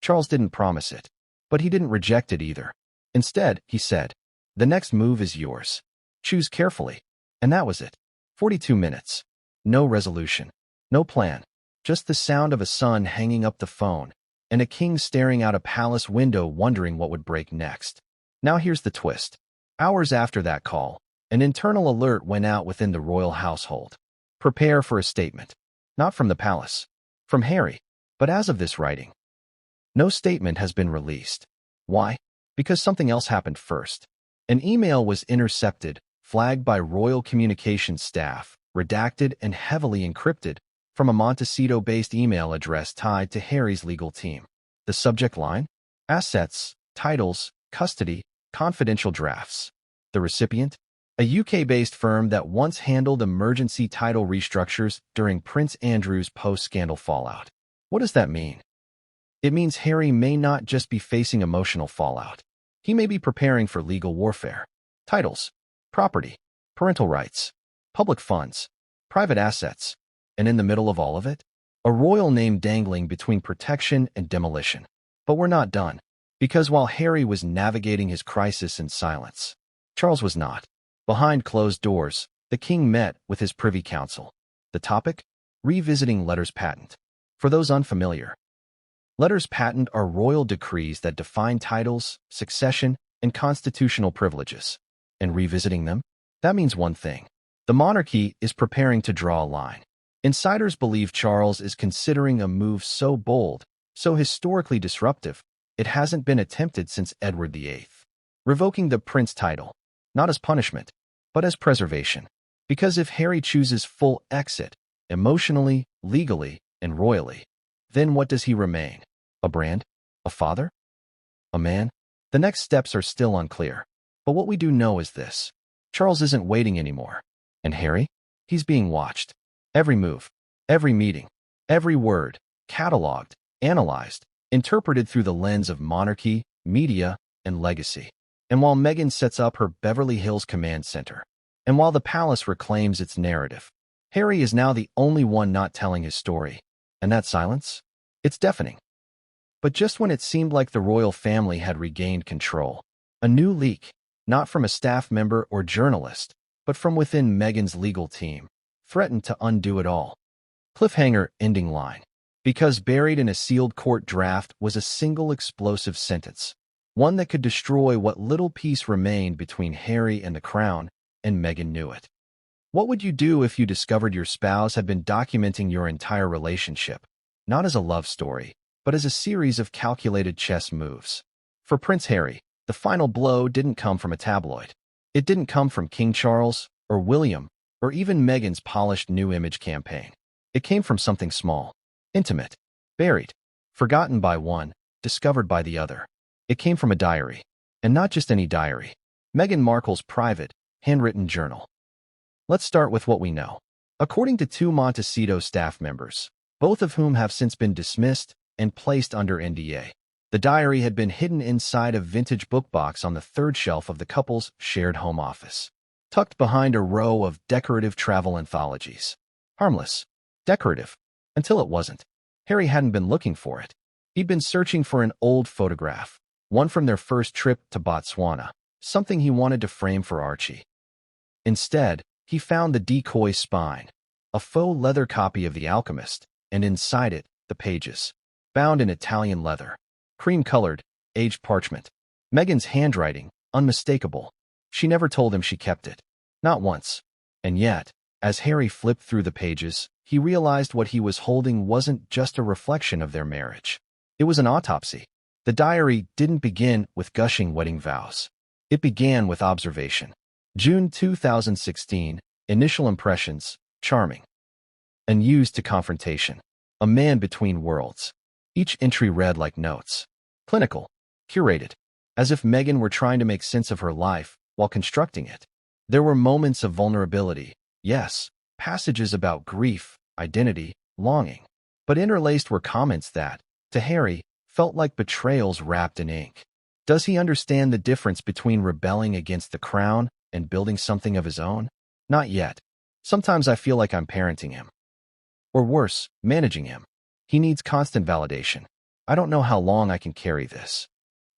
Charles didn't promise it, but he didn't reject it either. Instead, he said, "The next move is yours. Choose carefully." And that was it. 42 minutes. No resolution. No plan. Just the sound of a son hanging up the phone, and a king staring out a palace window wondering what would break next. Now here's the twist. Hours after that call, an internal alert went out within the royal household. Prepare for a statement. Not from the palace. From Harry. But as of this writing, no statement has been released. Why? Because something else happened first. An email was intercepted, flagged by royal communications staff, redacted and heavily encrypted, from a Montecito-based email address tied to Harry's legal team. The subject line? Assets, titles, custody, confidential drafts. The recipient? A UK-based firm that once handled emergency title restructures during Prince Andrew's post-scandal fallout. What does that mean? It means Harry may not just be facing emotional fallout. He may be preparing for legal warfare. Titles, property, parental rights, public funds, private assets, and in the middle of all of it, a royal name dangling between protection and demolition. But we're not done, because while Harry was navigating his crisis in silence, Charles was not. Behind closed doors, the king met with his privy council. The topic? Revisiting letters patent. For those unfamiliar, letters patent are royal decrees that define titles, succession, and constitutional privileges. And revisiting them? That means one thing. The monarchy is preparing to draw a line. Insiders believe Charles is considering a move so bold, so historically disruptive, it hasn't been attempted since Edward VIII. Revoking the prince title, not as punishment, but as preservation. Because if Harry chooses full exit, emotionally, legally, and royally, then what does he remain? A brand? A father? A man? The next steps are still unclear. But what we do know is this. Charles isn't waiting anymore. And Harry? He's being watched. Every move, every meeting, every word, cataloged, analyzed, interpreted through the lens of monarchy, media, and legacy. And while Meghan sets up her Beverly Hills command center, and while the palace reclaims its narrative, Harry is now the only one not telling his story. And that silence? It's deafening. But just when it seemed like the royal family had regained control, a new leak, not from a staff member or journalist, but from within Meghan's legal team, threatened to undo it all. Cliffhanger ending line. Because buried in a sealed court draft was a single explosive sentence, one that could destroy what little peace remained between Harry and the crown, and Meghan knew it. What would you do if you discovered your spouse had been documenting your entire relationship, not as a love story, but as a series of calculated chess moves? For Prince Harry, the final blow didn't come from a tabloid. It didn't come from King Charles, or William, or even Meghan's polished new image campaign. It came from something small, intimate, buried, forgotten by one, discovered by the other. It came from a diary, and not just any diary. Meghan Markle's private, handwritten journal. Let's start with what we know. According to two Montecito staff members, both of whom have since been dismissed and placed under NDA, the diary had been hidden inside a vintage book box on the third shelf of the couple's shared home office, tucked behind a row of decorative travel anthologies. Harmless, decorative, until it wasn't. Harry hadn't been looking for it. He'd been searching for an old photograph, one from their first trip to Botswana, something he wanted to frame for Archie. Instead, he found the decoy spine, a faux leather copy of The Alchemist, and inside it, the pages, bound in Italian leather, cream-colored, aged parchment. Meghan's handwriting, unmistakable. She never told him she kept it. Not once. And yet, as Harry flipped through the pages, he realized what he was holding wasn't just a reflection of their marriage. It was an autopsy. The diary didn't begin with gushing wedding vows. It began with observation. June 2016, initial impressions, charming. Unused to confrontation. A man between worlds. Each entry read like notes. Clinical. Curated. As if Meghan were trying to make sense of her life while constructing it. There were moments of vulnerability, yes, passages about grief, identity, longing. But interlaced were comments that, to Harry, felt like betrayals wrapped in ink. Does he understand the difference between rebelling against the crown and building something of his own? Not yet. Sometimes I feel like I'm parenting him. Or worse, managing him. He needs constant validation. I don't know how long I can carry this.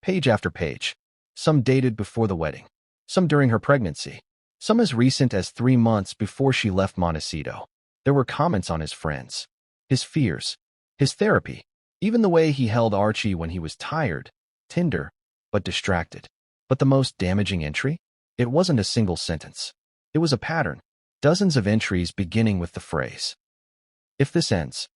Page after page. Some dated before the wedding. Some during her pregnancy. Some as recent as 3 months before she left Montecito. There were comments on his friends. His fears. His therapy. Even the way he held Archie when he was tired, tender, but distracted. But the most damaging entry? It wasn't a single sentence. It was a pattern. Dozens of entries beginning with the phrase, "If this ends."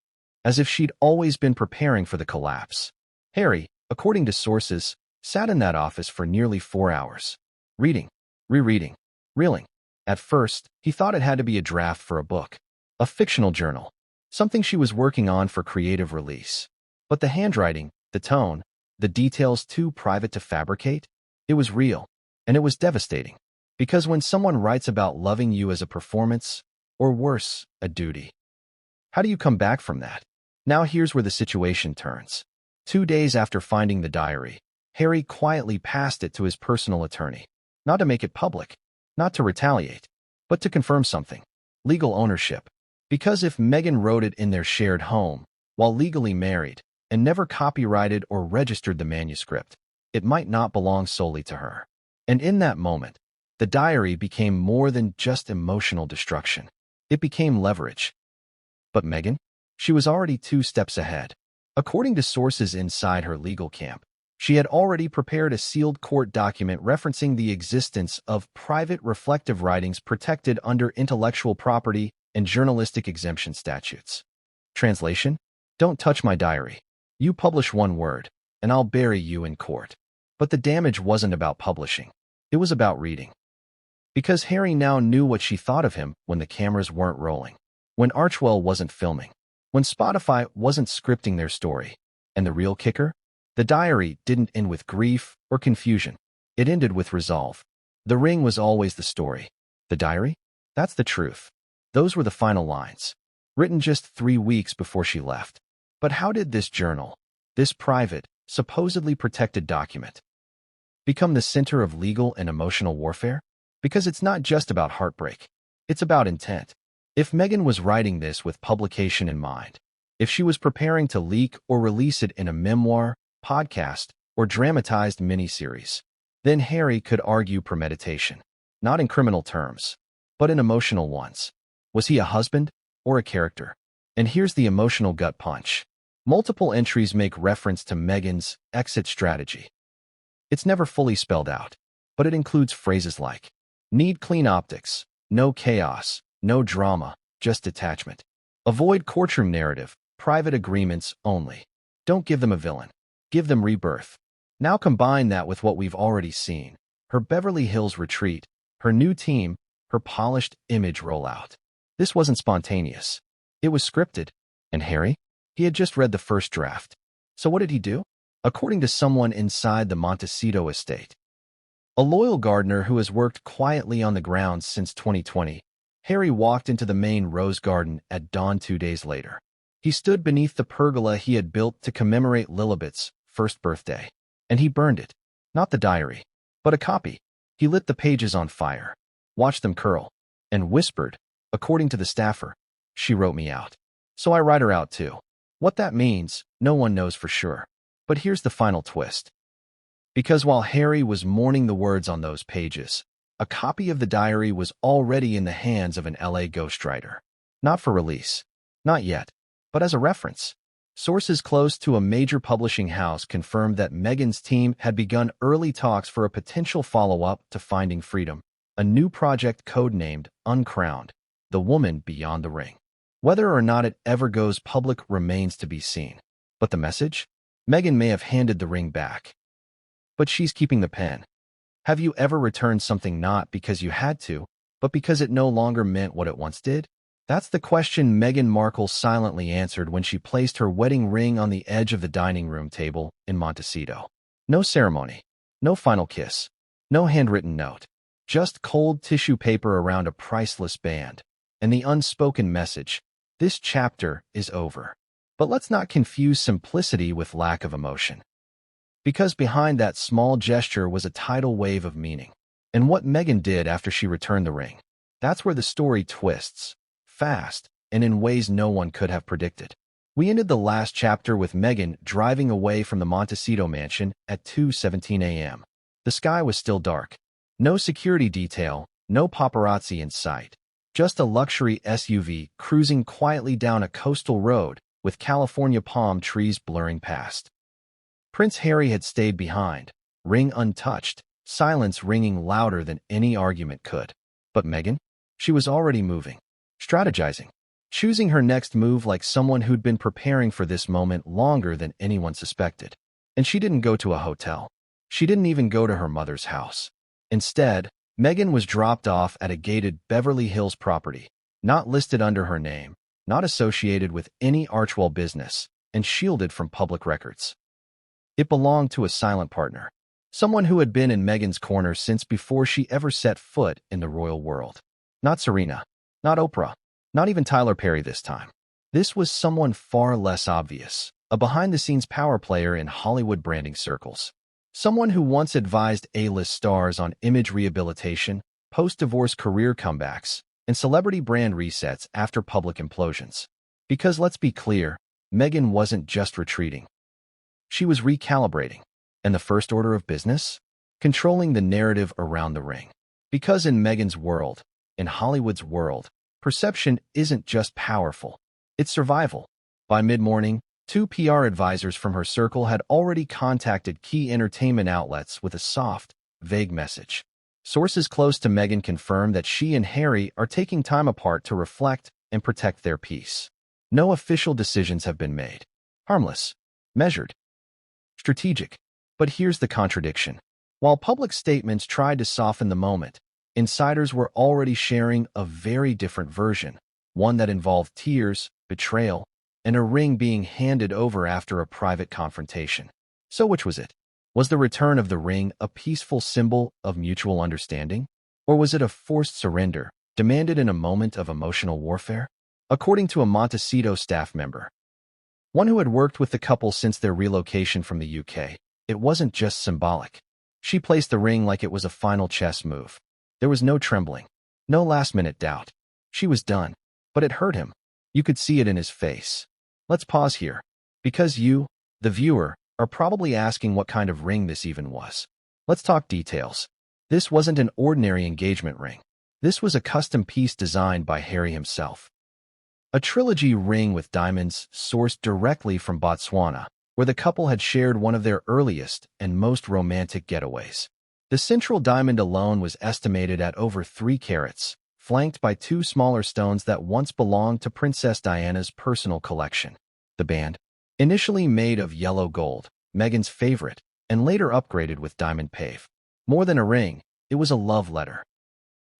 As if she'd always been preparing for the collapse. Harry, according to sources, sat in that office for nearly 4 hours. Reading, rereading, reeling. At first, he thought it had to be a draft for a book. A fictional journal. Something she was working on for creative release. But the handwriting, the tone, the details too private to fabricate? It was real. And it was devastating. Because when someone writes about loving you as a performance, or worse, a duty, how do you come back from that? Now here's where the situation turns. 2 days after finding the diary, Harry quietly passed it to his personal attorney. Not to make it public, not to retaliate, but to confirm something. Legal ownership. Because if Meghan wrote it in their shared home, while legally married, and never copyrighted or registered the manuscript, it might not belong solely to her. And in that moment, The diary became more than just emotional destruction. It became leverage. But Meghan? She was already 2 steps ahead. According to sources inside her legal camp, she had already prepared a sealed court document referencing the existence of private reflective writings protected under intellectual property and journalistic exemption statutes. Translation: don't touch my diary. You publish one word, and I'll bury you in court. But the damage wasn't about publishing. It was about reading. Because Harry now knew what she thought of him when the cameras weren't rolling, when Archwell wasn't filming, when Spotify wasn't scripting their story. And the real kicker? The diary didn't end with grief or confusion. It ended with resolve. The ring was always the story. The diary? That's the truth. Those were the final lines, written just 3 weeks before she left. But how did this journal, this private, supposedly protected document, become the center of legal and emotional warfare? Because it's not just about heartbreak. It's about intent. If Meghan was writing this with publication in mind, if she was preparing to leak or release it in a memoir, podcast, or dramatized miniseries, then Harry could argue premeditation, not in criminal terms, but in emotional ones. Was he a husband or a character? And here's the emotional gut punch. Multiple entries make reference to Meghan's exit strategy. It's never fully spelled out, but it includes phrases like, need clean optics, no chaos, no drama, just detachment. Avoid courtroom narrative, private agreements only. Don't give them a villain. Give them rebirth. Now combine that with what we've already seen. Her Beverly Hills retreat, her new team, her polished image rollout. This wasn't spontaneous. It was scripted. And Harry? He had just read the first draft. So what did he do? According to someone inside the Montecito estate, a loyal gardener who has worked quietly on the grounds since 2020, Harry walked into the main rose garden at dawn 2 days later. He stood beneath the pergola he had built to commemorate Lilibet's first birthday, and he burned it. Not the diary, but a copy. He lit the pages on fire, watched them curl, and whispered, according to the staffer, she wrote me out. So I write her out too. What that means, no one knows for sure. But here's the final twist. Because while Harry was mourning the words on those pages, a copy of the diary was already in the hands of an LA ghostwriter. Not for release. Not yet. But as a reference. Sources close to a major publishing house confirmed that Meghan's team had begun early talks for a potential follow-up to Finding Freedom, a new project codenamed Uncrowned, The Woman Beyond the Ring. Whether or not it ever goes public remains to be seen. But the message? Meghan may have handed the ring back, but she's keeping the pen. Have you ever returned something not because you had to, but because it no longer meant what it once did? That's the question Meghan Markle silently answered when she placed her wedding ring on the edge of the dining room table in Montecito. No ceremony, no final kiss, no handwritten note, just cold tissue paper around a priceless band, and the unspoken message, this chapter is over. But let's not confuse simplicity with lack of emotion. Because behind that small gesture was a tidal wave of meaning. And what Meghan did after she returned the ring, that's where the story twists, fast, and in ways no one could have predicted. We ended the last chapter with Meghan driving away from the Montecito mansion at 2:17 a.m. The sky was still dark. No security detail, no paparazzi in sight. Just a luxury SUV cruising quietly down a coastal road with California palm trees blurring past. Prince Harry had stayed behind, ring untouched, silence ringing louder than any argument could. But Meghan? She was already moving, strategizing, choosing her next move like someone who'd been preparing for this moment longer than anyone suspected. And she didn't go to a hotel. She didn't even go to her mother's house. Instead, Meghan was dropped off at a gated Beverly Hills property, not listed under her name, not associated with any Archwell business, and shielded from public records. It belonged to a silent partner, someone who had been in Meghan's corner since before she ever set foot in the royal world. Not Serena, not Oprah, not even Tyler Perry this time. This was someone far less obvious, a behind-the-scenes power player in Hollywood branding circles. Someone who once advised A-list stars on image rehabilitation, post-divorce career comebacks, and celebrity brand resets after public implosions. Because let's be clear, Meghan wasn't just retreating. She was recalibrating. And the first order of business? Controlling the narrative around the ring. Because in Meghan's world, in Hollywood's world, perception isn't just powerful, it's survival. By mid-morning, 2 PR advisors from her circle had already contacted key entertainment outlets with a soft, vague message. Sources close to Meghan confirmed that she and Harry are taking time apart to reflect and protect their peace. No official decisions have been made. Harmless, measured, strategic. But here's the contradiction. While public statements tried to soften the moment, insiders were already sharing a very different version, one that involved tears, betrayal, and a ring being handed over after a private confrontation. So which was it? Was the return of the ring a peaceful symbol of mutual understanding? Or was it a forced surrender, demanded in a moment of emotional warfare? According to a Montecito staff member, one who had worked with the couple since their relocation from the UK, it wasn't just symbolic. She placed the ring like it was a final chess move. There was no trembling, no last-minute doubt. She was done. But it hurt him. You could see it in his face. Let's pause here, because you, the viewer, are probably asking what kind of ring this even was. Let's talk details. This wasn't an ordinary engagement ring. This was a custom piece designed by Harry himself. A trilogy ring with diamonds sourced directly from Botswana, where the couple had shared one of their earliest and most romantic getaways. The central diamond alone was estimated at over 3 carats, flanked by 2 smaller stones that once belonged to Princess Diana's personal collection. The band, initially made of yellow gold, Meghan's favorite, and later upgraded with diamond pave. More than a ring, it was a love letter.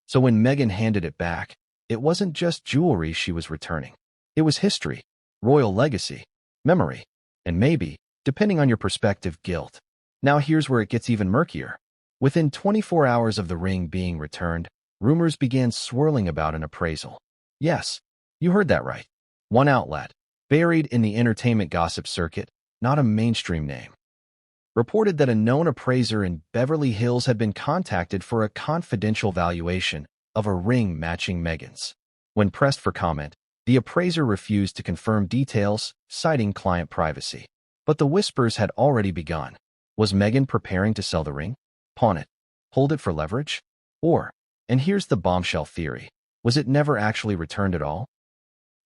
So when Meghan handed it back, it wasn't just jewelry she was returning. It was history, royal legacy, memory, and maybe, depending on your perspective, guilt. Now here's where it gets even murkier. Within 24 hours of the ring being returned, rumors began swirling about an appraisal. Yes, you heard that right. One outlet, buried in the entertainment gossip circuit, not a mainstream name, reported that a known appraiser in Beverly Hills had been contacted for a confidential valuation of a ring matching Meghan's. When pressed for comment, the appraiser refused to confirm details, citing client privacy. But the whispers had already begun. Was Meghan preparing to sell the ring? Pawn it? Hold it for leverage? Or, and here's the bombshell theory, was it never actually returned at all?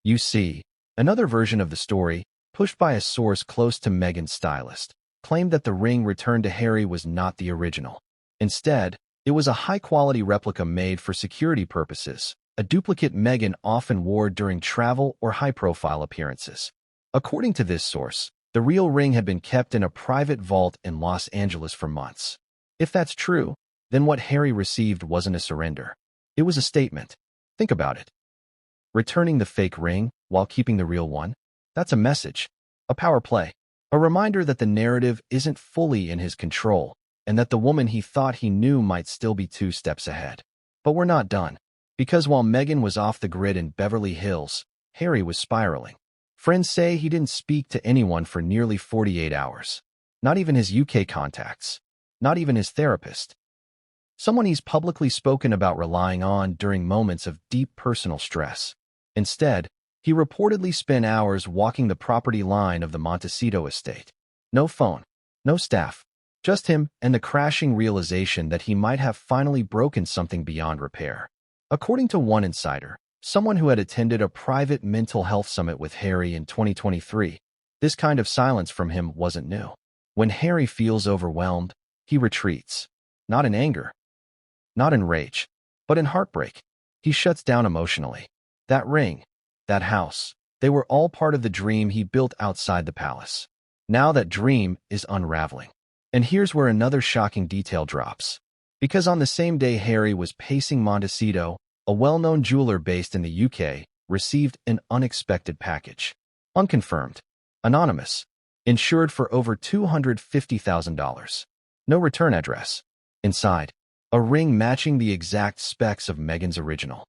You see, another version of the story, pushed by a source close to Meghan's stylist, claimed that the ring returned to Harry was not the original. Instead, it was a high-quality replica made for security purposes, a duplicate Meghan often wore during travel or high-profile appearances. According to this source, the real ring had been kept in a private vault in Los Angeles for months. If that's true, then what Harry received wasn't a surrender. It was a statement. Think about it. Returning the fake ring while keeping the real one? That's a message, a power play, a reminder that the narrative isn't fully in his control, and that the woman he thought he knew might still be 2 steps ahead. But we're not done, because while Meghan was off the grid in Beverly Hills, Harry was spiraling. Friends say he didn't speak to anyone for nearly 48 hours. Not even his UK contacts. Not even his therapist. Someone he's publicly spoken about relying on during moments of deep personal stress. Instead, he reportedly spent hours walking the property line of the Montecito estate. No phone, no staff, just him and the crashing realization that he might have finally broken something beyond repair. According to one insider, someone who had attended a private mental health summit with Harry in 2023, this kind of silence from him wasn't new. When Harry feels overwhelmed, he retreats. Not in anger, not in rage, but in heartbreak. He shuts down emotionally. That ring, that house, they were all part of the dream he built outside the palace. Now that dream is unraveling. And here's where another shocking detail drops. Because on the same day Harry was pacing Montecito, a well-known jeweler based in the UK received an unexpected package. Unconfirmed, anonymous, insured for over $250,000. No return address. Inside, a ring matching the exact specs of Meghan's original,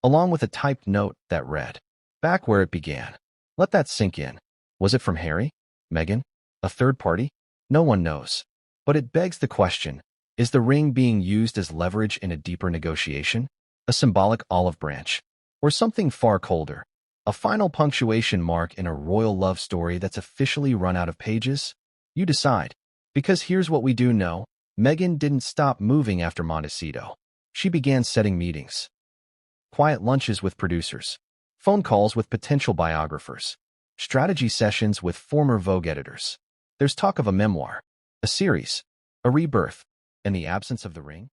along with a typed note that read, "Back where it began." Let that sink in. Was it from Harry? Meghan? A third party? No one knows. But it begs the question, is the ring being used as leverage in a deeper negotiation? A symbolic olive branch? Or something far colder? A final punctuation mark in a royal love story that's officially run out of pages? You decide. Because here's what we do know, Meghan didn't stop moving after Montecito. She began setting meetings. Quiet lunches with producers. Phone calls with potential biographers. Strategy sessions with former Vogue editors. There's talk of a memoir, a series, a rebirth, in the absence of the ring.